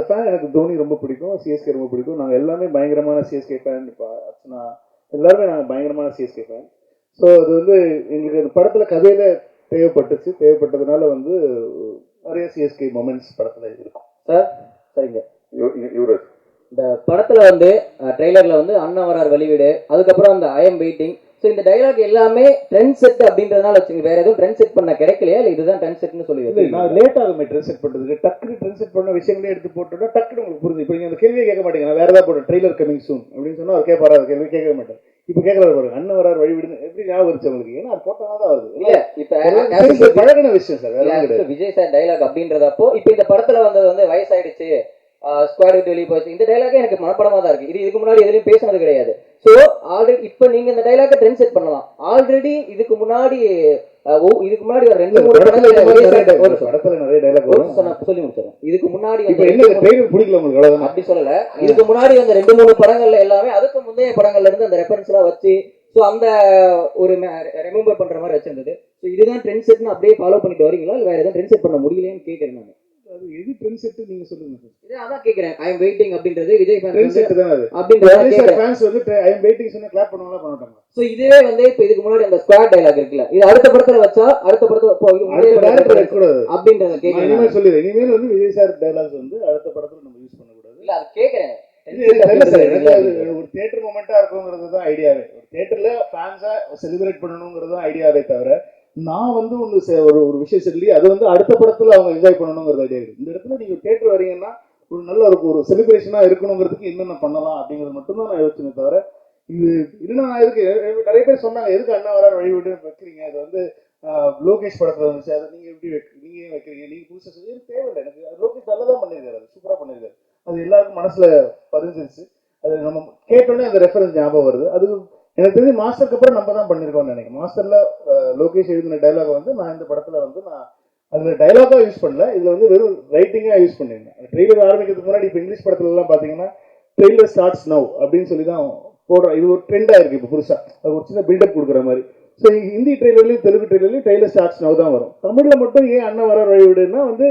ஃபேன் எனக்கு தோனி ரொம்ப பிடிக்கும், சிஎஸ்கே ரொம்ப பிடிக்கும். நாங்கள் எல்லாமே பயங்கரமான சிஎஸ்கே ஃபேன். இப்போ அர்ச்சனா எல்லாருமே நாங்கள் பயங்கரமான சிஎஸ்கே ஃபேன். ஸோ அது வந்து எங்களுக்கு அந்த படத்தில் கதையில் தேவைப்பட்டதுனால வந்து நிறைய சிஎஸ்கே மொமெண்ட்ஸ் படத்தில் இருக்கும். சார் சரிங்க, யுவராஜ் இந்த படத்தில் வந்து ட்ரெய்லரில் வந்து அண்ணா வரார் வெளிவீடு, அதுக்கப்புறம் அந்த ஐ எம் வெயிட்டிங். ஸோ இந்த டைலாக் எல்லாமே ட்ரெண்ட் செட் அப்படின்றதுனால வச்சுங்க, வேற எதுவும் ட்ரெண்ட் செட் பண்ண கிடைக்கலையா? இல்லை இதுதான் ட்ரெண்ட் செட்னு சொல்லி நான் லேட் ஆகுமே ட்ரெண்ட் செட் பண்ணுறதுக்கு. டக்குனு ட்ரெண்ட் செட் பண்ண விஷயங்களே எடுத்து போட்டோம்னா டக்குனு உங்களுக்கு புரியுது. இப்போ நீங்கள் அந்த கேள்வியை கேட்க மாட்டீங்க, நான் வேறு ஏதாவது போட்டேன் ட்ரெய்லர் கமிங் சூன் அப்படின்னு சொன்னால் அவர் கேட்பாரு, அது கேள்வி கேட்கவே மாட்டேன். இப்போ கேட்கறது பாருங்க, அண்ணன் வரார் வழிவிடுன்னு எப்படி ஞாபகம் இருந்துச்சு உங்களுக்கு? ஏன்னா அது போட்டா தான் வருது. இல்லை இப்போ பழகின விஷயம் சார். விஜய் சார் டைலாக் அப்படின்றதப்போ இப்போ இந்த படத்தில் வந்தது வந்து வயசாயிடுச்சு, ஸ்குவாட் விட்டு வெளியே போச்சு, இந்த டைலாக்கே எனக்கு மனப்படமாக தான் இருக்குது. இதுக்கு முன்னாடி எதுலையும் பேசினது கிடையாது. ஸோ ஆல்ரெடி இப்போ நீங்கள் இந்த டைலாக்கை ட்ரெண்ட் செட் பண்ணலாம். ஆல்ரெடி இதுக்கு முன்னாடி ஒரு 2-3 படத்துல நிறைய டைலாக் வரும். சொல்லி முடிச்சிடறேன். இதுக்கு முன்னாடி பிடிக்கல உங்களுக்கு அப்படி சொல்லல, இதுக்கு முன்னாடி அந்த 2-3 படங்கள்ல எல்லாமே அதுக்கு முந்தைய படங்கள்ல இருந்து அந்த ரெஃபரன்ஸ் எல்லாம் வச்சு ஸோ அந்த ஒரு ரிமெம்பர் பண்ற மாதிரி வச்சிருந்தது. ஸோ இதுதான் ட்ரெண்ட் செட்னு அப்படியே ஃபாலோ பண்ணிட்டு வரீங்களா, இல்லை வேற எதுவும் ட்ரெண்ட் செட் பண்ண முடியலைன்னு கேட்கறேன் நான். அது எது ட்ரெண்ட் செட் நீங்க சொல்லுங்க. இதே அதான் கேக்குறேன், ஐ அம் வெயிட்டிங் அப்படின்றது விஜய் ஃபேன் ட்ரெண்ட் செட் தான். அது அப்படின்றது ஃபேன்ஸ் வந்து ஐ அம் வெயிட்டிங் சொன்னா கிளாப் பண்ணுவாங்களா பண்ண மாட்டாங்க. சோ இதுவே வந்து இப்போ இதுக்கு முன்னாடி அந்த ஸ்குவாட் டயலாக் இருக்குல்ல, இது அடுத்த படத்துல வச்சா அடுத்த படத்துல அப்படின்றத கேக்குறேன். இனிமேல் சொல்லிடுறேன், இனிமேல் வந்து விஜய் சார் டயலாக்ஸ் வந்து அடுத்த படத்துல நம்ம யூஸ் பண்ண கூடாது. இல்ல அது கேக்குறேன், ஒரு தியேட்டர் மொமெண்டா இருக்குங்கிறது தான் ஐடியாவே. ஒரு தியேட்டர்ல ஃபேன்ஸா செலிப்ரேட் பண்ணணுங்கிறது தான் ஐடியாவே தவிர, நான் வந்து ஒரு விஷயம் சொல்லி அது வந்து அடுத்த படத்துல அவங்க என்ஜாய் பண்ணணுங்கிறது ஐடியா இருக்கு. இந்த இடத்துல நீங்க தியேட்டர் வரீங்கன்னா ஒரு நல்ல ஒரு செலிப்ரேஷனா இருக்கணுங்கிறதுக்கு என்னென்ன பண்ணலாம் அப்படிங்கிறது மட்டும்தான் நான் யோசிச்சேனே தவிர, இது இல்லைன்னா நான் எதுக்கு நிறைய பேர் சொன்னாங்க எதுக்கு அண்ணா வரார் வழிவிட்டு வைக்கிறீங்க, அது வந்து லோகேஷ் படத்துல வந்துச்சு, அதை நீங்க எப்படி நீங்க ஏன் வைக்கிறீங்க, நீங்க புதுசாக சொல்லி தேவையில்லை. எனக்கு லோகேஷ் நல்லா தான் பண்ணியிருக்காரு, அது சூப்பரா பண்ணியிருக்காரு. அது எல்லாருக்கும் மனசுல பதிஞ்சிருச்சு. அது நம்ம கேட்டோன்னே அந்த ரெஃபரன்ஸ் ஞாபகம் வருது. அது எனக்கு தெரிஞ்சு மாஸ்டருக்கு அப்புறம் நம்ம தான் பண்ணியிருக்கோம்னு நினைக்கிறேன். மாஸ்டர்ல லோகேஷ் எழுதின டைலாக் வந்து நான் இந்த படத்துல வந்து நான் அதில் டைலாகாக யூஸ் பண்ணல, இதில் வந்து வெறும் ரைட்டிங்காக யூஸ் பண்ணியிருந்தேன். ட்ரெய்லர் ஆரம்பிக்கிறதுக்கு முன்னாடி இப்போ இங்கிலீஷ் படத்துலலாம் பார்த்தீங்கன்னா ட்ரெய்லர் ஸ்டார்ட்ஸ் நவ் அப்படின்னு சொல்லி தான் போடுறோம். இது ஒரு ட்ரெண்டாக இருக்குது இப்போ புதுசாக, அது ஒரு சின்ன பில்டப் கொடுக்குற மாதிரி. ஸோ ஹிந்தி ட்ரெய்லர்லையும் தெலுங்கு ட்ரெய்லர்லையும் ட்ரெய்லர் ஸ்டார்ட்ஸ் நவ் தான் வரும். தமிழில் மட்டும் ஏன் அண்ணன் வர வழி விடுன்னா வந்து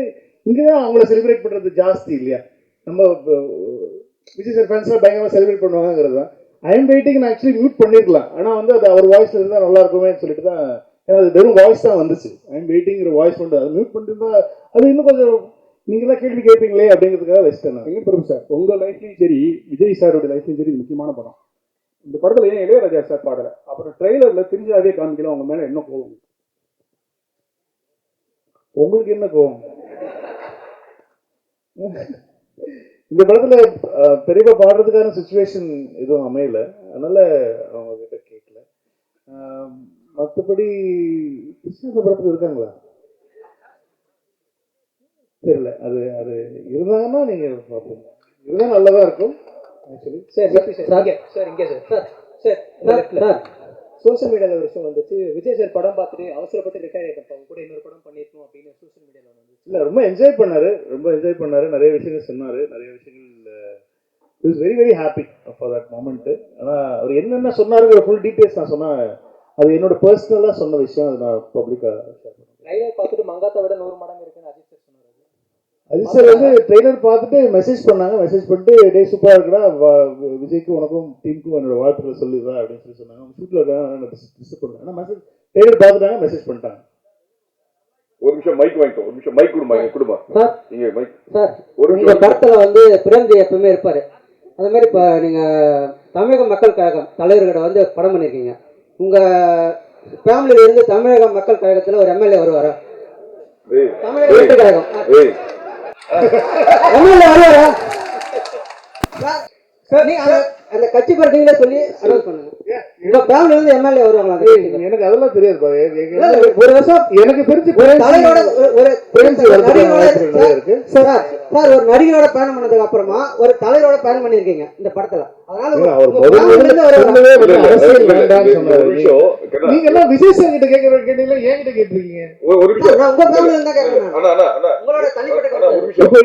இங்கே தான் அவங்கள செலிப்ரேட் பண்ணுறது ஜாஸ்தி இல்லையா. நம்ம விஜய் சார் ஃபேன்ஸ்லாம் பயங்கரமாக செலிப்ரேட் பண்ணுவாங்கிறது தான். ஐ எம் வெயிட்டிங் நான் ஆக்சுவலி மியூட் பண்ணியிருக்கலாம், ஆனால் வந்து அது அவர் வாய்ஸில் இருந்தால் நல்லா இருக்குமேன்னு சொல்லிட்டு தான், ஏன்னா அது வெறும் வாய்ஸ் தான் வந்துச்சு. ஐ எம் வெயிட்டிங்கிற வாய்ஸ் மட்டும் அது மியூட் பண்ணிருந்தா அது இன்னும் கொஞ்சம் நீங்களாம் கேள்வி கேட்பீங்களே அப்படிங்கிறதுக்காக வச்சுட்டேன் நான். எங்க பிரபு சார், உங்கள் லைஃப்லையும் சரி விஜய் சாரோட லைஃப்லையும் சரி இது முக்கியமான படம். இந்த படத்தில் ஏன் இளையராஜா சார் பாடலை, அப்புறம் ட்ரெய்லரில் தெரிஞ்சாவே காமிக்கலாம், உங்க மேலே என்ன கோவம்? உங்களுக்கு என்ன கோவம்? இந்த படத்துல பெரியப்பா பாடுறதுக்கான சுச்சுவேஷன் எதுவும் அமையல, அதனால அவங்க கிட்ட கேட்கல. மற்றபடி கிருஷ்ணா படத்துல இருக்காங்களா தெரியல. அது அது இருந்தாங்கன்னா நீங்க பார்ப்போம், இருந்தால் நல்லதா இருக்கும் ஆக்சுவலி. சார் சோஷியல் மீடியாவில் ஒரு விஷயம் வந்துச்சு, விஜய் சார் படம் பார்த்துட்டு அவசரப்பட்டு ரிட்டையர் ஆகிட்டப்ப கூட இன்னொரு படம் பண்ணியிருக்கோம் அப்படின்னு சோஷியல் மீடியாவில் வந்துச்சு. இல்லை, ரொம்ப என்ஜாய் பண்ணாரு, நிறைய விஷயங்கள் சொன்னார், நிறைய விஷயங்கள் is very very happy for that moment. ஆனால் அவர் என்னென்ன சொன்னாருங்கிற ஃபுல் டீட்டெயில்ஸ் நான் சொன்னேன், அது என்னோட பர்சனலாக சொன்ன விஷயம், அது நான் பப்ளிக்காக ஷேர் பண்ணுறேன். ட்ரைலர் பார்த்துட்டு மங்காத்தை விட 100 மடங்கு இருக்குன்னு அஜித் சார் சொன்னார். அஜித் சார் வந்து ட்ரெய்லர் பார்த்துட்டு மெசேஜ் பண்ணிட்டு டே சூப்பராக இருக்குடா, விஜய்க்கு உனக்கும் டீமுக்கும் என்னோட வாழ்த்துக்கள் சொல்லிடுறா அப்படின்னு சொல்லி சொன்னாங்க. அவங்க ஷூட்டில் இருக்காங்க, டிஸ்டர்ப் பண்ணுறாங்க. ஆனால் மெசேஜ் ட்ரெய்லர் பார்த்துட்டாங்க, மெசேஜ் பண்ணிட்டாங்க. ஒரு நிமிஷம் மைக் வாங்கிக்கோ, ஒரு நிமிஷம் மைக் கொடுமா, கொடுமா நீங்க மைக். சார் ஒரு உங்க படத்துல வந்து பிறந்து எப்பவுமே இருப்பாரு, அது மாதிரி இப்போ நீங்க தமிழக மக்கள் கழகம் தலைவர்கிட்ட வந்து படம் பண்ணியிருக்கீங்க. உங்க ஃபேமிலியில இருந்து தமிழக மக்கள் கழகத்துல ஒரு எம்எல்ஏ வருவாரா? தமிழக மக்கள் கழகம் எம்எல்ஏ வருவாரா? அந்த கட்சி பரட்டிங்களே சொல்லி அனௌன்ஸ் பண்ணுங்க. உங்க ஃபேமிலில இருந்து எம்எல்ஏ வருவாங்களா? எனக்கு அதெல்லாம் தெரியாது. ஒரு வருஷம் எனக்கு தெரிஞ்சு தலைவரோட ஒரு சார் ஒரு நடிகரோட பயணம் பண்ணதுக்கு அப்புறமா ஒரு தலைவரோட பயணம் பண்ணிருக்கீங்க இந்த படத்துல. அதனால நீங்க எல்லாம் விஜய் சார் கிட்ட கேட்கற கேட்டீங்களா, என்கிட்ட கேட்டிருக்கீங்க? உங்க ஃபேமிலில இருந்தா கேட்கறேன். உங்களோட தனிப்பட்ட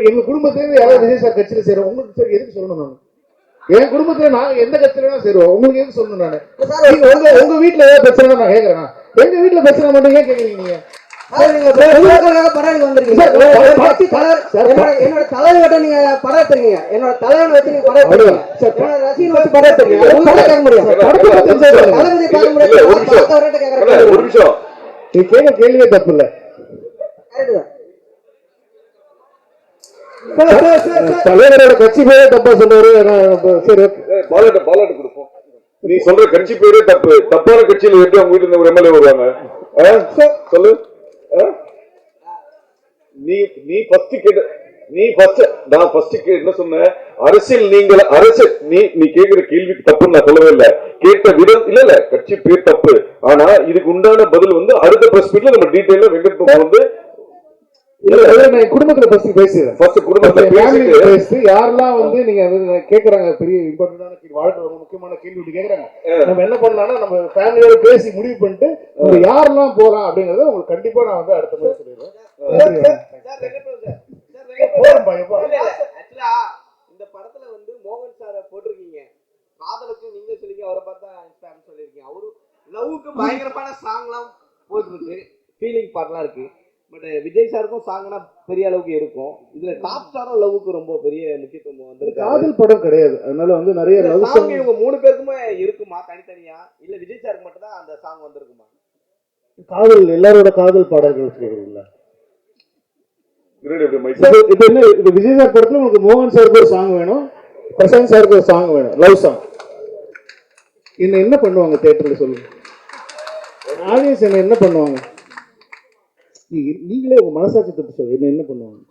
எங்க குடும்பத்திலேருந்து யாராவது விஜய் சார் கட்சியில சேரும், உங்களுக்கு சார் எதுக்கு சொல்லணும்? நான் என் குடும்பத்துல நாங்க எந்த கட்சியில சேருவோம், உங்களுக்கு எதுக்கு சொல்லணும்? நானு உங்க வீட்டுல ஏதாவது பிரச்சனை நான் கேட்கறேன், எங்க வீட்டுல பிரச்சனை மட்டும் ஏன் கேட்கறீங்க? நீங்க என்னோட தலைவர்கிட்ட நீங்க படம் எடுத்துறீங்க, என்னோட தலைவனை வச்சு நீங்க படம் எடுத்துறீங்க, என்னோட ரசிகனை வச்சு படம் எடுத்துறீங்க. கேட்க முடியும், தளபதி பார்க்க முடியாது. ஒரு நிமிஷம், நீ கேட்க கேள்வியே தப்பு இல்ல. தலைவரோட கட்சி பேரே தப்பா சொல்றாரு. சரி, பாலாட்டு கொடுப்போம். நீ சொல்ற கட்சி பேரே தப்பு, தப்பான கட்சியில எப்படி அவங்க வீட்டுல ஒரு எம்எல்ஏ வருவாங்க? சொல்லு. நான் என்ன சொன்னேன், அரசியல் நீ கேட்கிற கேள்விக்கு தப்புன்னு நான் சொல்லவே இல்லை. கேட்ட விதம் இல்ல கட்சி பேர் தப்பு. ஆனா இதுக்கு உண்டான பதில் வந்து அடுத்த பிரஸ் மீட்ல நம்ம டீடைலா வெங்கட் வந்து குடும்பத்துல ஃபர்ஸ்ட் பேசுறேன். யாரெல்லாம் வந்து நீங்க கேக்குறாங்க பெரிய இம்பார்ட்டன்டான வாழ்க்கை முக்கியமான கேள்வி கேக்குறாங்க, நம்ம என்ன பண்ணலாம்னா நம்ம ஃபேமிலியோட பேசி முடிவு பண்ணிட்டு நம்ம யாரெல்லாம் போலாம் அப்படிங்கறத உங்களுக்கு கண்டிப்பா நான் வந்து அடுத்த முறை சொல்லிடுறேன். இந்த படத்துல வந்து மோகன் சாரை போட்டிருக்கீங்க, காதலுக்கு நீங்க சொல்லிங்க, அவரை பார்த்தா இன்ஸ்டான்னு சொல்லியிருக்கீங்க. அவரு லவ்வுக்கு பயங்கரமான சாங்லாம் போட்டுருக்கு, ஃபீலிங் பார்ட்லாம் இருக்கு. பட் விஜய் சாருக்கும் சாங்னா பெரிய அளவுக்கு இருக்கும். இதுல டாப் ஸ்டாரும் லவ்வுக்கு ரொம்ப பெரிய முக்கியத்துவம் வந்திருக்கு. காதல் படம் கிடையாது, அதனால வந்து நிறைய லவ் சாங் இவங்க 3 பேருக்குமே இருக்குமா தனித்தனியா, இல்ல விஜய் சாருக்கு மட்டும் தான் அந்த சாங் வந்திருக்குமா? காதல் எல்லாரோட காதல் பாடல்கள் கேக்குறீங்களா? இப்ப என்ன, இது விஜய் சார் படத்துல உங்களுக்கு மோகன் சாருக்கு ஒரு சாங் வேணும், பிரசாந்த் சாருக்கு ஒரு சாங் வேணும், லவ் சாங். என்ன பண்ணுவாங்க தியேட்டர்ல சொல்லுங்க, ஆடியன்ஸ் என்ன பண்ணுவாங்க? நீங்களே உங்க மனசாட்சி தப்பு சொல்லுங்க, என்ன பண்ணுவாங்க?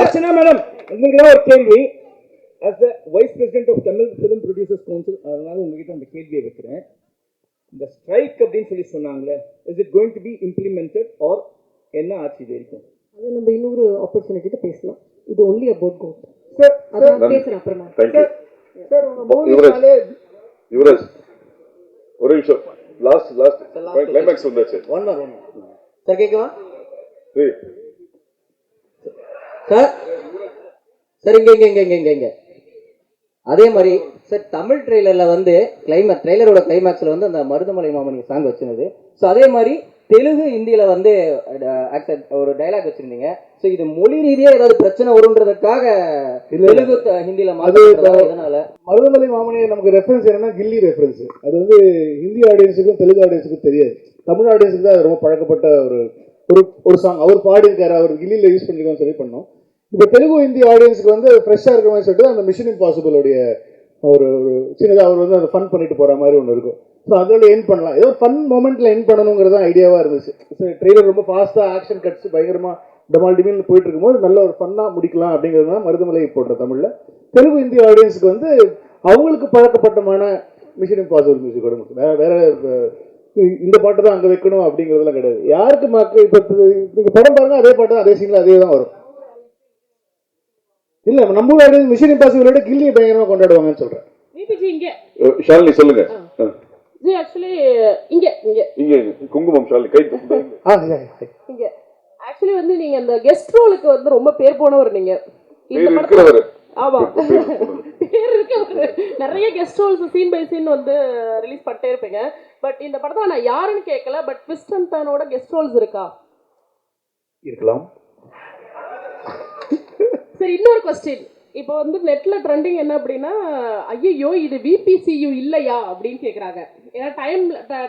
அர்ச்சனா மேடம், உங்களுக்கு ஒரு கேள்வி. as the vice president of Tamil Film Producers Council, அதனால உங்ககிட்ட அந்த கேள்வியை வைக்கிறேன். இந்த ஸ்ட்ரைக் அப்படின்னு சொல்லி சொன்னாங்களே, is it going to be implemented or என்ன ஆச்சு இது வரைக்கும்? அது நம்ம இன்னொரு ஆப்பர்ச்சுனிட்டிட்ட பேசலாம். இது ஒன்லி அபவுட் கோட் சார், அத பேசலாம் அப்புறமா. யுவராஜ் ஒரு நிமிஷம் லாஸ்ட் கிளைமேக்ஸ் வந்தாச்சு. ஒன் சார் கேட்குமா ஏய், சார்? சார் இங்க அதே மாதிரி சார் தமிழ் ட்ரெய்லர்ல வந்து ட்ரெய்லரோட கிளைமேக்ஸ்ல வந்து அந்த மருதமலை மாமணி சாங் வச்சிருந்தது. ஸோ அதே மாதிரி தெலுங்கு ஹிந்தியில வந்து ஒரு டைலாக் வச்சிருந்தீங்க. ஸோ இது மொழி ரீதியா ஏதாவது பிரச்சனை வரும்ன்றதுக்காக தெலுங்கு ஹிந்தியில அதனால மருதமலை மாமணி நமக்கு ரெஃபரன்ஸ் என்னன்னா கில்லி ரெஃபரன்ஸ். அது வந்து ஹிந்தி ஆடியன்ஸுக்கும் தெலுங்கு ஆடியன்ஸுக்கும் தெரியாது. தமிழ் ஆடியன்ஸுக்கு தான் ரொம்ப பழக்கப்பட்ட ஒரு சாங். அவர் பாடியிருக்காரு, அவர் கில்லியில் யூஸ் பண்ணிருக்கோம்னு சொல்லி பண்ணோம். இப்போ தெலுங்கு ஹிந்தி ஆடியன்ஸுக்கு வந்து ஃப்ரெஷ்ஷாக இருக்கிற மாதிரி சொல்லிட்டு அந்த மிஷன் இம்பாசிபிளுடைய ஒரு சின்னதாக அவர் வந்து அதை ஃபன் பண்ணிட்டு போகிற மாதிரி ஒன்று இருக்கும். ஸோ அதோட என் பண்ணலாம், ஏதோ ஃபன் மூமெண்ட்டில் என் பண்ணணுங்கிறது தான் ஐடியாவாக இருந்துச்சு. ஸோ ட்ரெய்லர் ரொம்ப ஃபாஸ்ட்டாக ஆக்ஷன் கட்ஸ் பயங்கரமாக டமால் டிமின்னு போயிட்டு இருக்கும்போது நல்ல ஒரு ஃபன்னாக முடிக்கலாம் அப்படிங்கிறது தான் மருதமலை போட்ட தமிழில். தெலுங்கு ஹிந்தி ஆடியன்ஸுக்கு வந்து அவங்களுக்கு பழக்கப்பட்டமான மிஷன் இம்பாசிபிள் மியூசிக் கொடுங்க. வேற இந்த பாட்டு தான் அங்கே வைக்கணும் அப்படிங்கிறதுலாம் கிடையாது. யாருக்கு மக்கள் இப்போ நீங்கள் படம் பாருங்க, அதே பாட்டு தான் அதே சீனில் அதே தான் வரும். இல்லை நம்ம ஆடியன்ஸ் மிஷன் இம்பாசிபிளோட கில்லியை பயங்கரமாக கொண்டாடுவாங்கன்னு சொல்கிறேன். ஷாலினி சொல்லுங்க. ஜி ஆக்சுவலி இங்க குங்குமம் ஷாலினி கை இங்க ஆக்சுவலி வந்து நீங்க அந்த கெஸ்ட் ரோலுக்கு வந்து ரொம்ப பேர் போனவர் நீங்க. இந்த இருக்கிறவர். ஆமா, பேர் இருக்கவர். நிறைய guest roles scene by scene வந்து ரிலீஸ் பண்ணிட்டே இருப்பீங்க. பட் இந்த படத்துல நான் யாருன்னு கேட்கல, பட் ட்விஸ்ட் அண்ட் டர்னோட கெஸ்ட் ரோல்ஸ் இருக்கா? இருக்கலாம். சரி, இன்னொரு கொஸ்டின். இப்போ வந்து நெட்ல ட்ரெண்டிங் என்ன அப்படின்னா, ஐயோ இது விபிசியு இல்லையா அப்படின்னு கேட்குறாங்க. ஏன்னா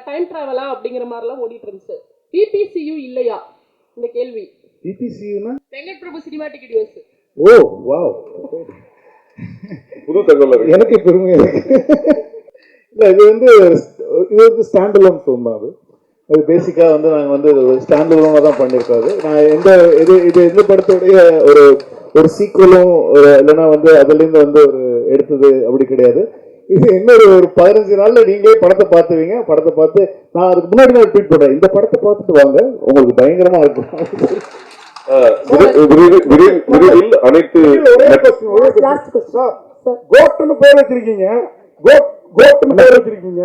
டைம் ட்ராவலா அப்படிங்கிற மாதிரிலாம் ஓடிட்டு இருந்துச்சு. விபிசியு இல்லையா இந்த கேள்வி? விபிசியுனா வெங்கட் பிரபு சினிமாட்டிக் யூனிவர்ஸ். ஓ வாவ், புது தகவல் எனக்கு பெருமை இருக்கு. இல்லை, இது வந்து ஸ்டாண்ட் அலோன் ஃபிலிம் தான். அது பேசிக்காக வந்து நாங்கள் வந்து ஸ்டாண்ட் அலோனாக தான் பண்ணியிருக்கோம். அது நான் எந்த படத்துடைய ஒரு சீக்குவலும் இல்லைன்னா வந்து அதுலேருந்து வந்து ஒரு எடுத்தது அப்படி கிடையாது. இது இன்னொரு 15 நாள்ல நீங்களே படத்தை பார்த்துவீங்க. படத்தை பார்த்து நான் அதுக்கு முன்னாடி நான் ட்வீட் பண்ணுறேன், இந்த படத்தை பார்த்துட்டு வாங்க, உங்களுக்கு பயங்கரமா இருக்கும். விரைவில் அனைத்து கோட்டுன்னு பேர் வச்சிருக்கீங்க, கோட்டுன்னு பேர் வச்சிருக்கீங்க.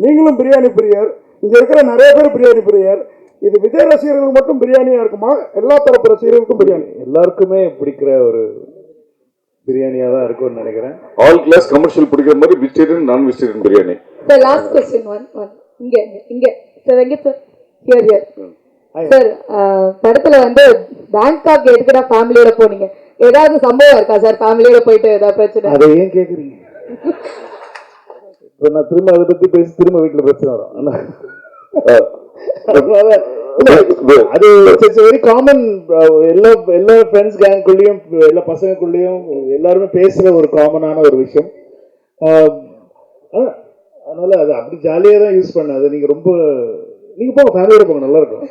நீங்களும் பிரியாணி பிரியர், இங்க இருக்கிற நிறைய பேர் பிரியாணி பிரியர். இது விஜய் ரசிகர்களுக்கு மட்டும் பிரியாணியா இருக்குமா, எல்லா தரப்பு ரசிகர்களுக்கும் பிரியாணி? எல்லாருக்குமே பிடிக்கிற ஒரு பிரியாணியா தான் இருக்கும்னு நினைக்கிறேன். ஆல் கிளாஸ் கமர்ஷியல் பிடிக்கிற மாதிரி vegetarian non vegetarian biryani. Sir last question one இங்க sir Venkat sir here sir, படத்துல வந்து பேங்காக் எதுக்குடா ஃபேமிலியோட போனீங்க? ஏதாவது சம்பவம் இருக்கா சார் ஃபேமிலியோட போயிட்டு ஏதாவது பிரச்சனை? அதை ஏன் கேக்குறீங்க? இப்போ நான் திரும்ப அதை பத்தி பேசி திரும்ப வீட்டுல பிரச்சனை வரும். அது வெரி காமன். எல்லா ஃப்ரெண்ட்ஸ் கேங்குள்ளேயும் எல்லா பசங்களுக்குள்ளேயும் எல்லாருமே பேசுற ஒரு காமனான ஒரு விஷயம். அதனால அது அப்படி ஜாலியாக தான் யூஸ் பண்ண. அது நீங்க போங்க, ஃபேமிலியோட போங்க, நல்லா இருக்கும்.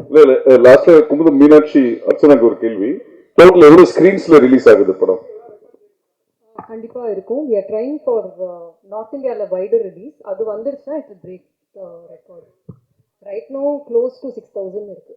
இல்ல லாஸ்ட்ல குமுதம் மீனாட்சி அர்ச்சனாக்கு ஒரு கேள்வி. டோட்டல் எவ்வளவு ஸ்கிரீன்ஸ்ல ரிலீஸ் ஆகுது படம்? கண்டிப்பா இருக்கும். we are trying for north இந்தியால வைடர் ரிலீஸ். அது வந்துருச்சுன்னா it will break the record. Right now close to 6,000 இருக்கு.